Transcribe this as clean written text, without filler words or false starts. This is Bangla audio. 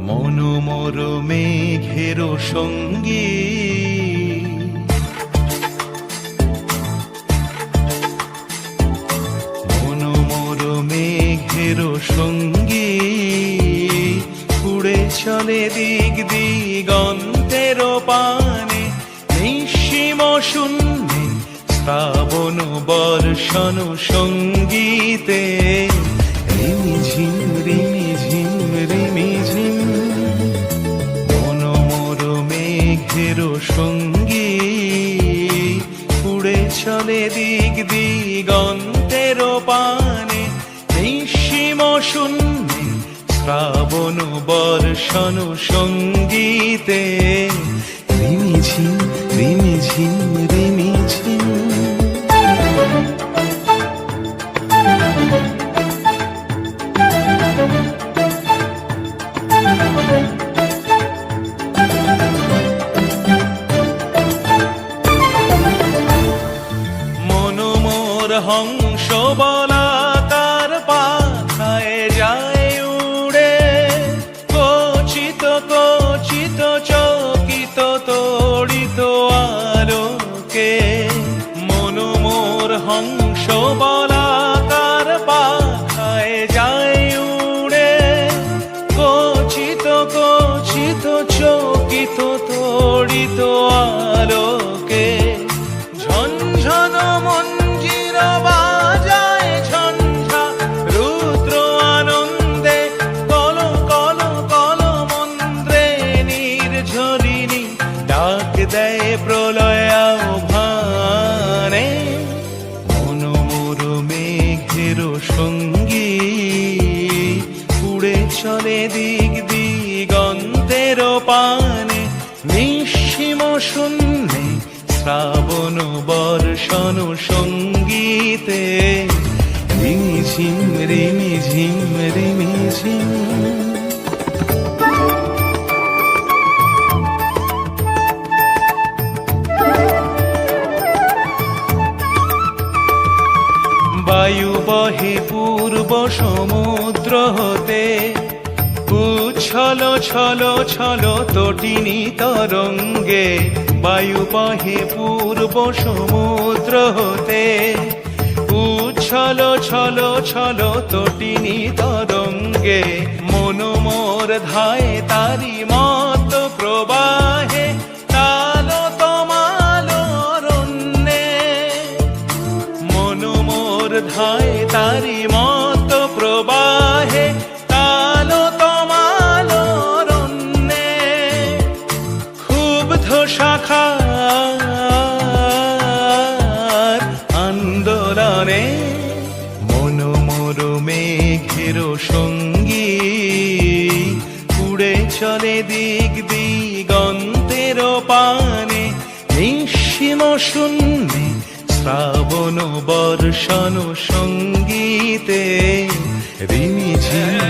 মনোমর মেঘের সঙ্গী মনোমর মেঘের সঙ্গী উড়ে চলে দিক দিগন্তের পানে নিঃসীম শূন্যে শ্রাবণ বর্ষণ সঙ্গীতে রিমিঝিম রিমিঝিম রিমিঝিম মনোমর মেঘের সঙ্গী উড়ে চলে দিক দিগন্তের পানে নিঃসীম শূন্যে শ্রাবণ বর্ষণ সঙ্গীতে রিমিঝিম রিমিঝিম রিমিঝিম মনোমর হংস বলাকার পাখায় যায় উড়ে কচিত কচিত চকিত তড়িত আলোকে মনোমর হংস বলাকার পাখায় যায় উড়ে কচিত কচিত চকিত তড়িত আলোকে ঝনঝন মঞ্জির বাজায় ঝঞ্ঝা রুদ্র আনন্দে কল কল কল মন্ত্রে নির্ঝরিণী ডাক দেয় প্রলয় আহ্বানে মনোমর মেঘের সঙ্গী উড়ে চলে দিক দিগন্তের পানে নিঃসীম শূন্যে শ্রাবণ বর্ষণ সঙ্গীতে রিমিঝিম রিমিঝিম রিমিঝিম বায়ু বহে পূর্ব সমুদ্র হতে উচ্ছল ছল ছল তটিনী তরঙ্গে বায়ু বহে পূর্ব সমুদ্র হতে উচ্ছল ছল ছল তটিনী তরঙ্গে মনোমর ধায় তারি মত প্রবাহে তাল তমাল অরণ্যে মনোমর ধায় তারি মত প্রবাহে তাল তমাল অরণ্যে ক্ষুব্ধ শাখার আন্দোলনে মনোমর মেঘের সঙ্গী উড়ে চলে দিক দিগন্তের পানে নিঃসীম শূন্যে শ্রাবণ বর্ষণ সঙ্গীতে রিমিঝিম